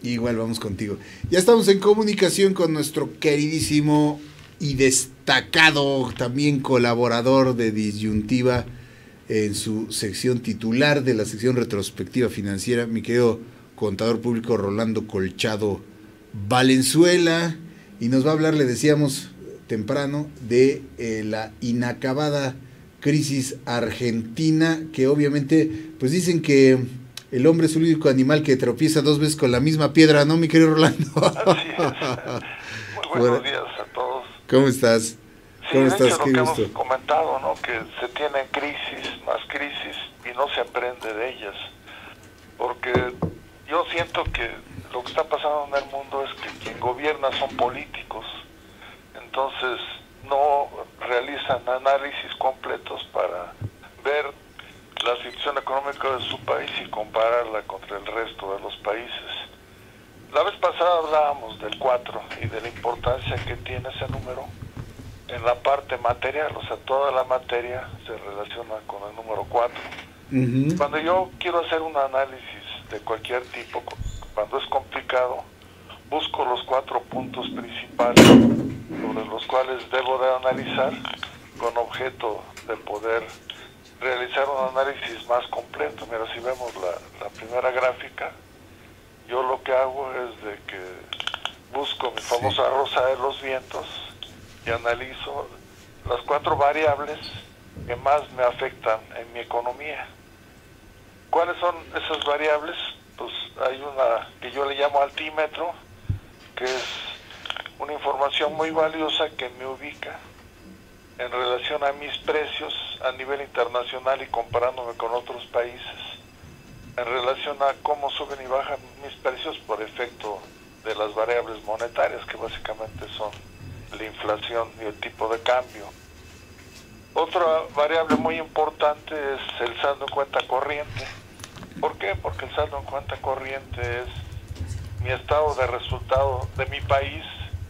Igual vamos contigo. Ya estamos en comunicación con nuestro queridísimo y destacado también colaborador de Disyuntiva en su sección titular de la sección retrospectiva financiera, mi querido contador público Rolando Colchado Valenzuela, y nos va a hablar, le decíamos temprano, de la inacabada crisis argentina, que obviamente, pues dicen que el hombre es el único animal que tropieza dos veces con la misma piedra, ¿no, mi querido Rolando? Así es. Muy buenos días a todos. ¿Cómo estás? Sí, ¿Cómo de hecho estás? lo Qué que hemos gusto. comentado, ¿no? Que se tienen crisis, más crisis, y no se aprende de ellas. Porque yo siento que lo que está pasando en el mundo es que quien gobierna son políticos. Entonces no realizan análisis completos para ver la situación económica de su país y compararla contra el resto de los países. La vez pasada hablábamos del 4 y de la importancia que tiene ese número en la parte material, o sea, toda la materia se relaciona con el número 4. Cuando yo quiero hacer un análisis de cualquier tipo, cuando es complicado, busco los 4 puntos principales sobre los cuales debo de analizar con objeto de poder realizar un análisis más completo. Mira, si vemos la primera gráfica, yo lo que hago es de que busco mi famosa rosa de los vientos y analizo las 4 variables que más me afectan en mi economía. ¿Cuáles son esas variables? Pues hay una que yo le llamo altímetro, que es una información muy valiosa que me ubica en relación a mis precios a nivel internacional y comparándome con otros países, en relación a cómo suben y bajan mis precios por efecto de las variables monetarias, que básicamente son la inflación y el tipo de cambio. Otra variable muy importante es el saldo en cuenta corriente. ¿Por qué? Porque el saldo en cuenta corriente es mi estado de resultado de mi país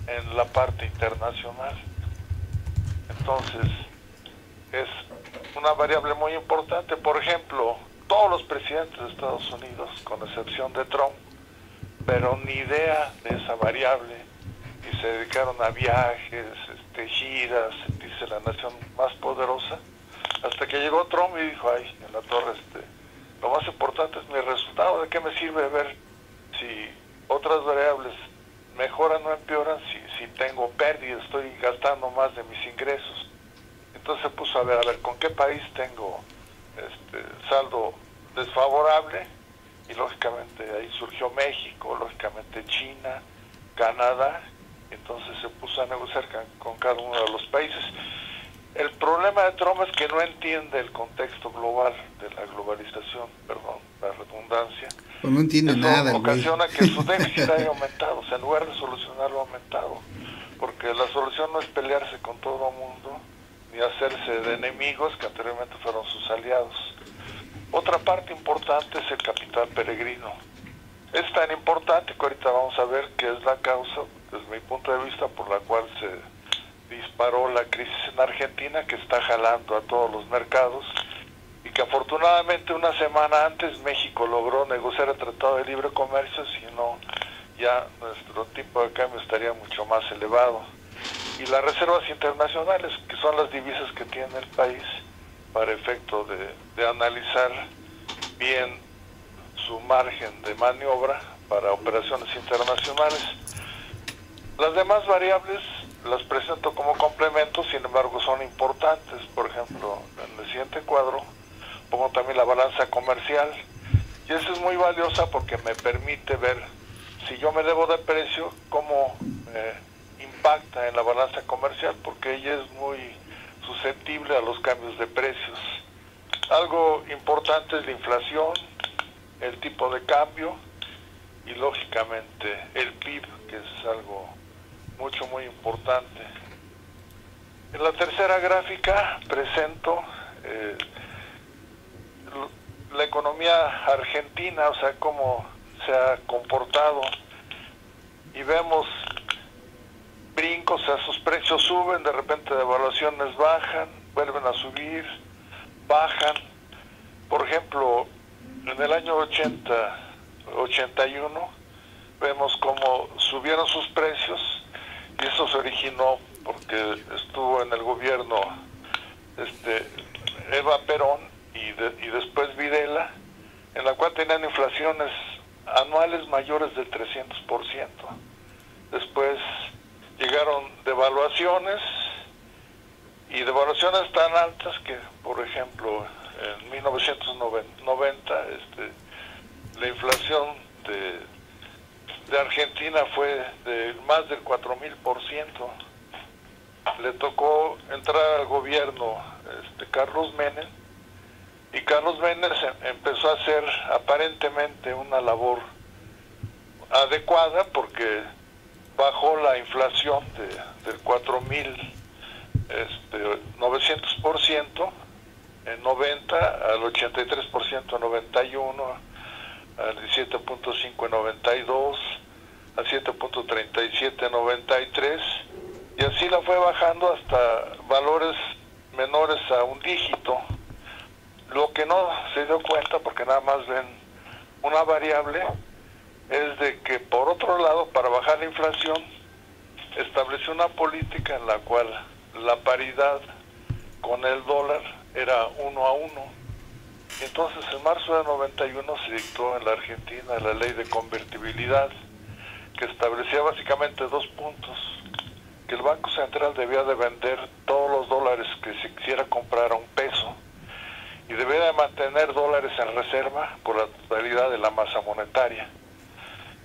en la parte internacional. Entonces, es una variable muy importante. Por ejemplo, todos los presidentes de Estados Unidos, con excepción de Trump, pero ni idea de esa variable y se dedicaron a viajes, giras, dice la nación más poderosa, hasta que llegó Trump y dijo, ay, en la torre, lo más importante es mi resultado. ¿De qué me sirve ver si otras variables mejoran o empeoran si tengo pérdidas, estoy gastando más de mis ingresos? Entonces se puso a ver, ¿con qué país tengo saldo desfavorable? Y lógicamente ahí surgió México, lógicamente China, Canadá. Entonces se puso a negociar con cada uno de los países. El problema de Trump es que no entiende el contexto global de la globalización, perdón, la redundancia. Pues no entiende Eso nada el güey. ocasiona que su déficit haya aumentado, o sea, en lugar de solucionarlo ha aumentado, porque la solución no es pelearse con todo el mundo, ni hacerse de enemigos que anteriormente fueron sus aliados. Otra parte importante es el capital peregrino. Es tan importante que ahorita vamos a ver qué es la causa, desde mi punto de vista, por la cual se disparó la crisis en Argentina, que está jalando a todos los mercados, y que afortunadamente una semana antes México logró negociar el Tratado de Libre Comercio, si no ya nuestro tipo de cambio estaría mucho más elevado. Y las reservas internacionales, que son las divisas que tiene el país, para efecto de analizar bien su margen de maniobra para operaciones internacionales. Las demás variables las presento como complementos, sin embargo son importantes. Por ejemplo, en el siguiente cuadro pongo también la balanza comercial, y esa es muy valiosa porque me permite ver si yo me debo de precio, cómo impacta en la balanza comercial, porque ella es muy susceptible a los cambios de precios. Algo importante es la inflación, el tipo de cambio y lógicamente el PIB, que es algo muy importante. En la tercera gráfica presento la economía argentina, o sea, cómo se ha comportado, y vemos brincos, o sea, sus precios suben, de repente devaluaciones bajan, vuelven a subir, bajan. Por ejemplo, en el año 81 vemos cómo subieron sus precios, y eso se originó porque estuvo en el gobierno Eva Perón y después Videla, en la cual tenían inflaciones anuales mayores del 300%. Después llegaron devaluaciones, y devaluaciones tan altas que, por ejemplo, en 1990 la inflación de Argentina fue de más del 4000%. Le tocó entrar al gobierno Carlos Menem, y Carlos Menem empezó a hacer aparentemente una labor adecuada porque bajó la inflación del 4900% en 90 al 83% en 91, al 17.5 en 92, a 7.37 en 93, y así la fue bajando hasta valores menores a un dígito. Lo que no se dio cuenta, porque nada más ven una variable, es de que por otro lado, para bajar la inflación, estableció una política en la cual la paridad con el dólar era 1-1. Entonces, en marzo de 91 se dictó en la Argentina la ley de convertibilidad, que establecía básicamente 2 puntos: que el Banco Central debía de vender todos los dólares que se quisiera comprar a $1, y debía de mantener dólares en reserva por la totalidad de la masa monetaria.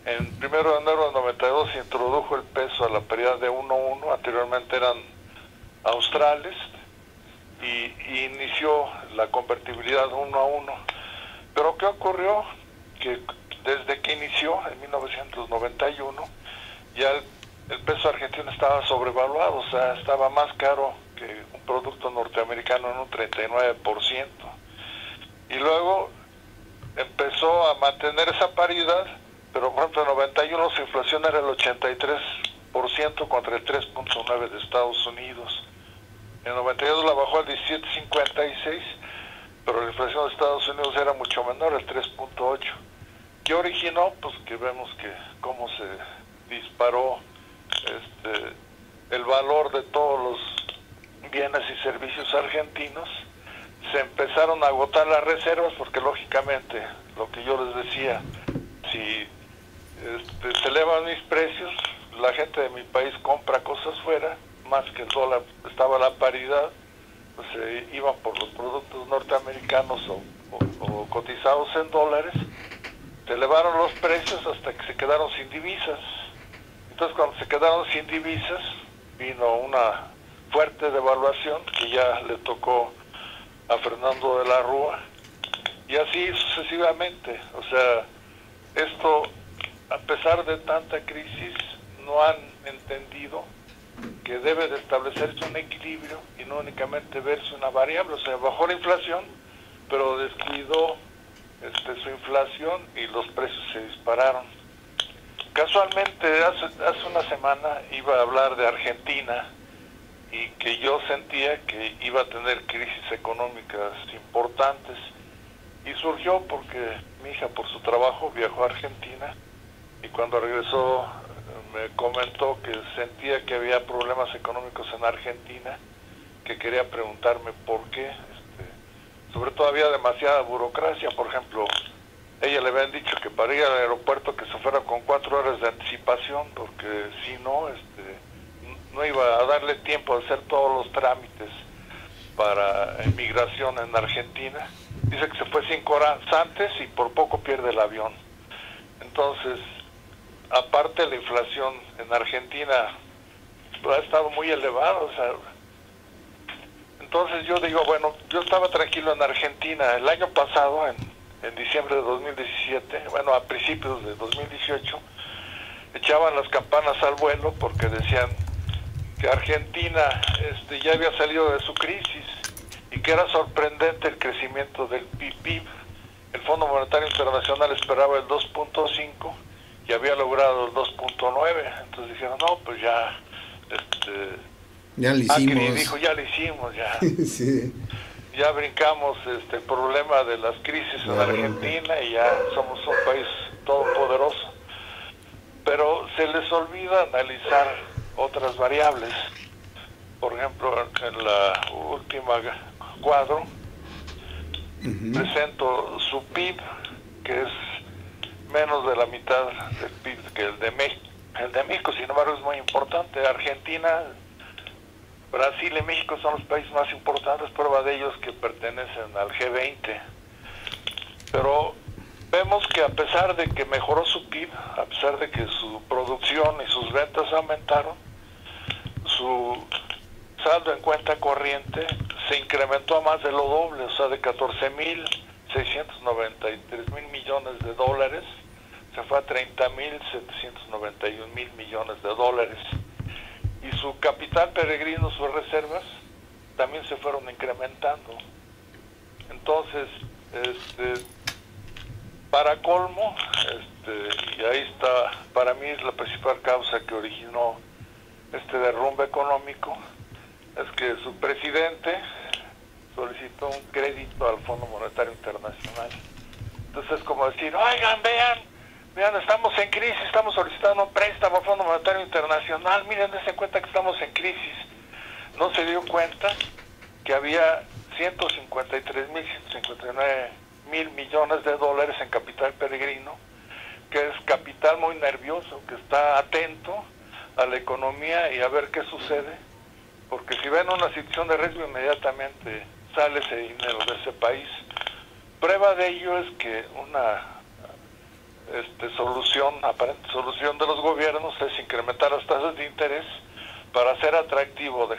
En 1 de enero de 92 se introdujo el peso a la paridad de 1-1, anteriormente eran australes, y inició la convertibilidad 1-1. Pero ¿qué ocurrió? Que desde que inició, en 1991, ya el peso argentino estaba sobrevaluado, o sea, estaba más caro que un producto norteamericano en un 39%. Y luego empezó a mantener esa paridad, pero por ejemplo en 91 su inflación era el 83% contra el 3.9% de Estados Unidos. En 92 la bajó al 17.56, pero la inflación de Estados Unidos era mucho menor, el 3.8. ¿Qué originó? Pues que vemos que cómo se disparó el valor de todos los bienes y servicios argentinos. Se empezaron a agotar las reservas porque lógicamente, lo que yo les decía, si se elevan mis precios, la gente de mi país compra cosas fuera, más que el dólar estaba a la paridad, pues se iban por los productos norteamericanos o cotizados en dólares. Se elevaron los precios hasta que se quedaron sin divisas. Entonces, cuando se quedaron sin divisas, vino una fuerte devaluación que ya le tocó a Fernando de la Rúa, y así sucesivamente. O sea, esto, a pesar de tanta crisis, no han entendido que debe de establecerse un equilibrio y no únicamente verse una variable. O sea, bajó la inflación, pero descuidó su inflación y los precios se dispararon. Casualmente, hace una semana iba a hablar de Argentina, y que yo sentía que iba a tener crisis económicas importantes, y surgió porque mi hija, por su trabajo, viajó a Argentina, y cuando regresó me comentó que sentía que había problemas económicos en Argentina, que quería preguntarme por qué. Sobre todo había demasiada burocracia. Por ejemplo, ella le habían dicho que para ir al aeropuerto que se fuera con 4 horas de anticipación, porque si no, no iba a darle tiempo de hacer todos los trámites para inmigración en Argentina. Dice que se fue 5 horas antes y por poco pierde el avión. Entonces, aparte la inflación en Argentina ha estado muy elevada, o sea, entonces yo digo, bueno, yo estaba tranquilo en Argentina. El año pasado, en diciembre de 2017, bueno, a principios de 2018, echaban las campanas al vuelo porque decían que Argentina ya había salido de su crisis y que era sorprendente el crecimiento del PIB. El Fondo Monetario Internacional esperaba el 2.5 y había logrado el 2.9. Entonces dijeron, no, pues ya ya lo hicimos. Macri dijo, ya lo hicimos, ya. Sí. Ya brincamos el problema de las crisis en Argentina y ya somos un país todopoderoso. se les olvida analizar otras variables. Por ejemplo, en la última cuadro presento su PIB, que es menos de la mitad del PIB que el de México. El de México, sin embargo, es muy importante. Argentina, Brasil y México son los países más importantes, prueba de ellos que pertenecen al G20. Pero vemos que a pesar de que mejoró su PIB, a pesar de que su producción y sus ventas aumentaron, su saldo en cuenta corriente se incrementó a más de lo doble, o sea, de 14.693.000 millones de dólares, se fue a 30.791.000 millones de dólares. Y su capital peregrino, sus reservas, también se fueron incrementando. Entonces, para colmo, y ahí está, para mí es la principal causa que originó este derrumbe económico, es que su presidente solicitó un crédito al Fondo Monetario Internacional. Entonces es como decir, oigan, vean, estamos en crisis, estamos solicitando un préstamo al Fondo Monetario Internacional, miren, dense cuenta que estamos en crisis. No se dio cuenta que había 153.159.000 millones de dólares en capital peregrino, que es capital muy nervioso, que está atento a la economía y a ver qué sucede, porque si ven una situación de riesgo, inmediatamente sale ese dinero de ese país. Prueba de ello es que una aparente solución de los gobiernos es incrementar las tasas de interés para hacer atractivo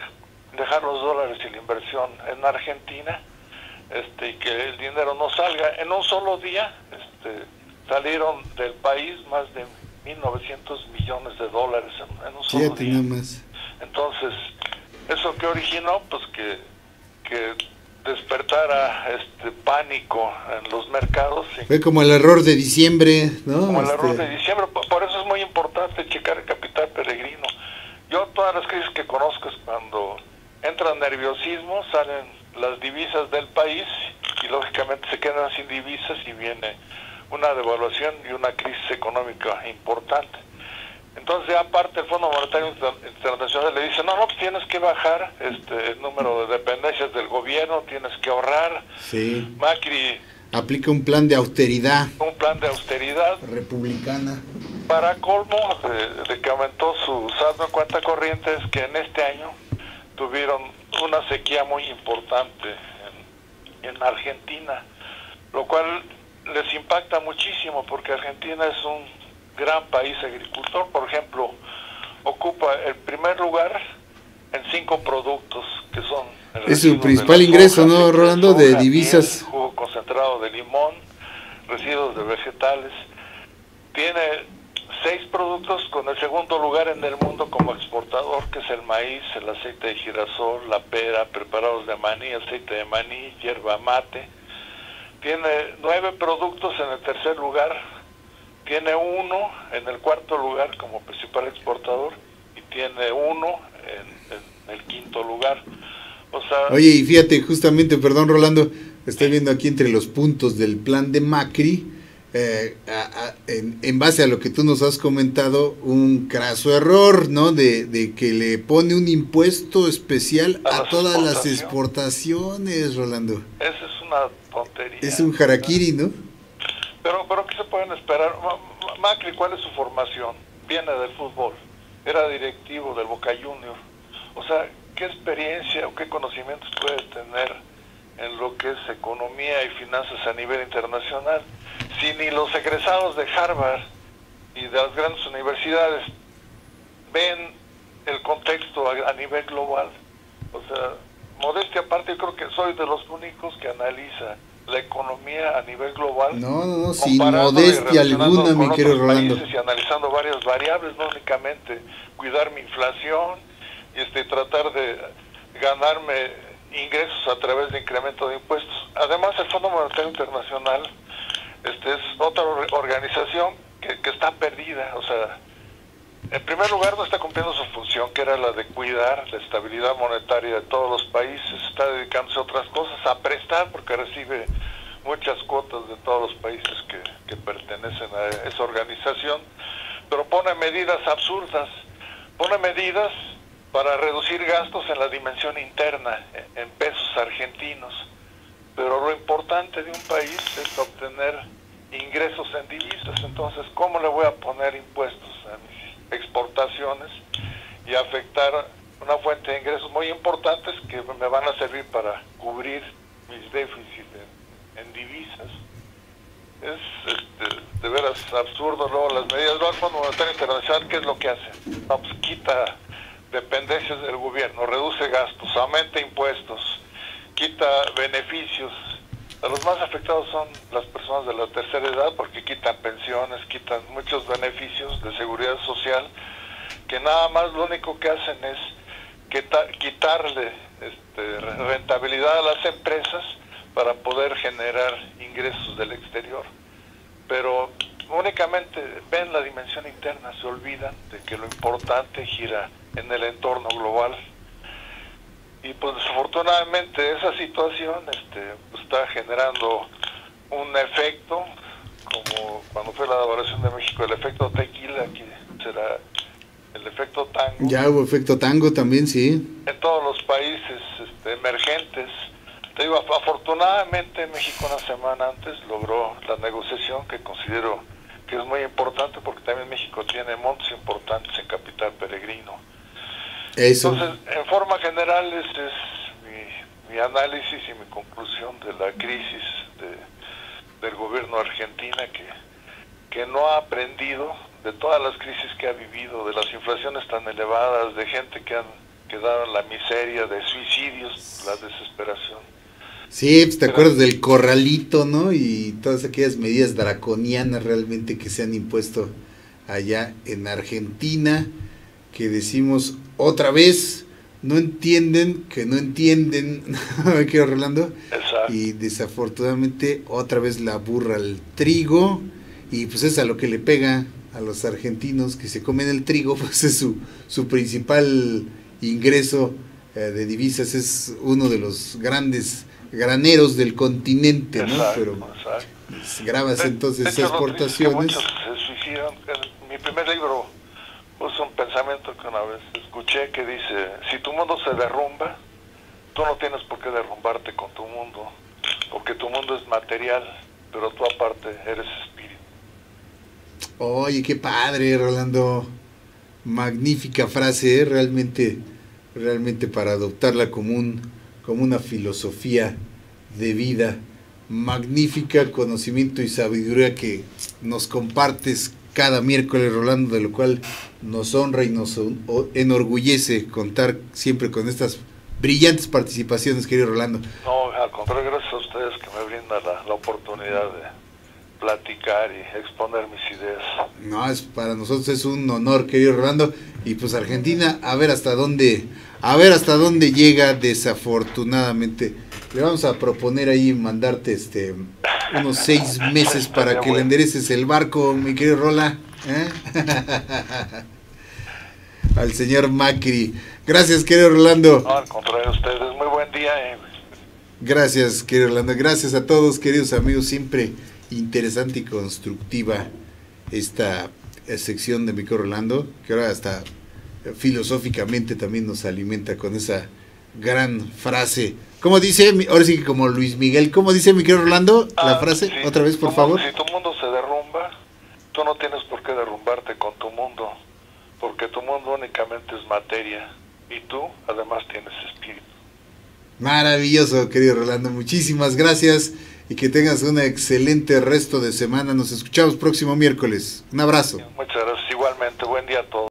dejar los dólares y la inversión en Argentina, y que el dinero no salga. En un solo día salieron del país más de 1.900 millones de dólares en un solo día. Más. Entonces, ¿eso que originó? Pues que despertara pánico en los mercados. Fue como el error de diciembre, ¿no? Como el error de diciembre. Por eso es muy importante checar el capital peregrino. Yo todas las crisis que conozco es cuando entra nerviosismo, salen las divisas del país y lógicamente se quedan sin divisas y viene una devaluación y una crisis económica importante. Entonces, aparte, el Fondo Monetario Internacional le dice, no, pues tienes que bajar el número de dependencias del gobierno, tienes que ahorrar. Sí. Macri aplica un plan de austeridad. Un plan de austeridad. Republicana. Para colmo de que aumentó su saldo en cuenta corriente, es que en este año tuvieron una sequía muy importante en Argentina, lo cual les impacta muchísimo porque Argentina es un gran país agricultor. Por ejemplo, ocupa el primer lugar en 5 productos que son es su principal ingreso, ¿no, Rolando? De divisas. Miel, jugo concentrado de limón, residuos de vegetales. Tiene 6 productos con el segundo lugar en el mundo como exportador, que es el maíz, el aceite de girasol, la pera, preparados de maní, aceite de maní, yerba mate. Tiene 9 productos en el tercer lugar. Tiene 1 en el cuarto lugar como principal exportador y tiene 1 en el quinto lugar. O sea, oye, y fíjate, justamente, perdón, Rolando, estoy viendo aquí entre los puntos del plan de Macri, en base a lo que tú nos has comentado, un craso error, ¿no? De que le pone un impuesto especial a todas las exportaciones, Rolando. Esa es una tontería. Es un harakiri, ¿no? Pero ¿qué se pueden esperar? Macri, ¿cuál es su formación? Viene del fútbol, era directivo del Boca Juniors. O sea, ¿qué experiencia o qué conocimientos puede tener en lo que es economía y finanzas a nivel internacional? Si ni los egresados de Harvard y de las grandes universidades ven el contexto a nivel global. O sea, modestia aparte, yo creo que soy de los únicos que analiza la economía a nivel global. No, sin modestia alguna, mi querido Rolando. Y analizando varias variables, no únicamente cuidar mi inflación y tratar de ganarme ingresos a través de incremento de impuestos. Además, el Fondo Monetario Internacional es otra organización que está perdida. O sea, en primer lugar no está cumpliendo su función, que era la de cuidar la estabilidad monetaria de todos los países. Está dedicándose a otras cosas, a prestar, porque recibe muchas cuotas de todos los países que pertenecen a esa organización. pero pone medidas absurdas, pone medidas para reducir gastos en la dimensión interna, en pesos argentinos, pero lo importante de un país es obtener ingresos en divisas. Entonces, ¿cómo le voy a poner impuestos a mis exportaciones y afectar una fuente de ingresos muy importantes que me van a servir para cubrir mis déficits en divisas? Es de veras absurdo. Luego las medidas del Fondo Monetario Internacional, ¿qué es lo que hace? No, pues quita dependencias del gobierno, reduce gastos, aumenta impuestos, quita beneficios. Los más afectados son las personas de la tercera edad, porque quitan pensiones, quitan muchos beneficios de seguridad social, que nada más lo único que hacen es quitarle rentabilidad a las empresas para poder generar ingresos del exterior. Pero únicamente ven la dimensión interna, se olvidan de que lo importante gira en el entorno global. Y pues desafortunadamente esa situación está generando un efecto, como cuando fue la devaluación de México, el efecto tequila, que será el efecto tango. Ya hubo efecto tango también, sí. En todos los países emergentes. Te digo, afortunadamente México una semana antes logró la negociación, que considero que es muy importante, porque también México tiene montos importantes en capital peregrino. Eso. Entonces, en forma general, este es mi análisis y mi conclusión de la crisis del gobierno de Argentina, que no ha aprendido de todas las crisis que ha vivido, de las inflaciones tan elevadas, de gente que han quedado en la miseria, de suicidios, la desesperación. Sí, pues te acuerdas del corralito, ¿no? Y todas aquellas medidas draconianas realmente que se han impuesto allá en Argentina, que decimos otra vez, no entienden, que no entienden, ¿me quedo Rolando? Exacto. Y desafortunadamente otra vez la burra al trigo, y pues es a lo que le pega a los argentinos, que se comen el trigo, pues es su principal ingreso de divisas, es uno de los grandes graneros del continente, ¿no? Exacto, Pero exacto. grabas entonces de hecho, exportaciones. Muchos se suicidan. En mi primer libro puse un pensamiento que una vez escuché que dice: si tu mundo se derrumba, tú no tienes por qué derrumbarte con tu mundo, porque tu mundo es material, pero tú aparte eres espíritu. Oye, qué padre, Rolando. Magnífica frase, realmente para adoptarla como una filosofía de vida. Magnífica conocimiento y sabiduría que nos compartes cada miércoles, Rolando, de lo cual nos honra y nos enorgullece contar siempre con estas brillantes participaciones, querido Rolando. No, al contrario, gracias a ustedes que me brindan la oportunidad de platicar y exponer mis ideas. No, para nosotros es un honor, querido Rolando, y pues Argentina, a ver hasta dónde llega. Desafortunadamente le vamos a proponer ahí mandarte unos 6 meses para que le endereces el barco, mi querido Rola, ¿eh? Al señor Macri. Gracias, querido Rolando. No, al contrario, ustedes, muy buen día. Gracias, querido Rolando. Gracias a todos, queridos amigos. Siempre interesante y constructiva esta sección de mi querido Rolando, que ahora hasta filosóficamente también nos alimenta con esa gran frase. ¿Cómo dice? Ahora sí que como Luis Miguel. ¿Cómo dice mi querido Rolando la frase? Sí, otra vez, por favor. Si tu mundo se derrumba, tú no tienes por qué derrumbarte con tu mundo, porque tu mundo únicamente es materia y tú además tienes espíritu. Maravilloso, querido Rolando. Muchísimas gracias y que tengas un excelente resto de semana. Nos escuchamos próximo miércoles. Un abrazo. Muchas gracias. Igualmente, buen día a todos.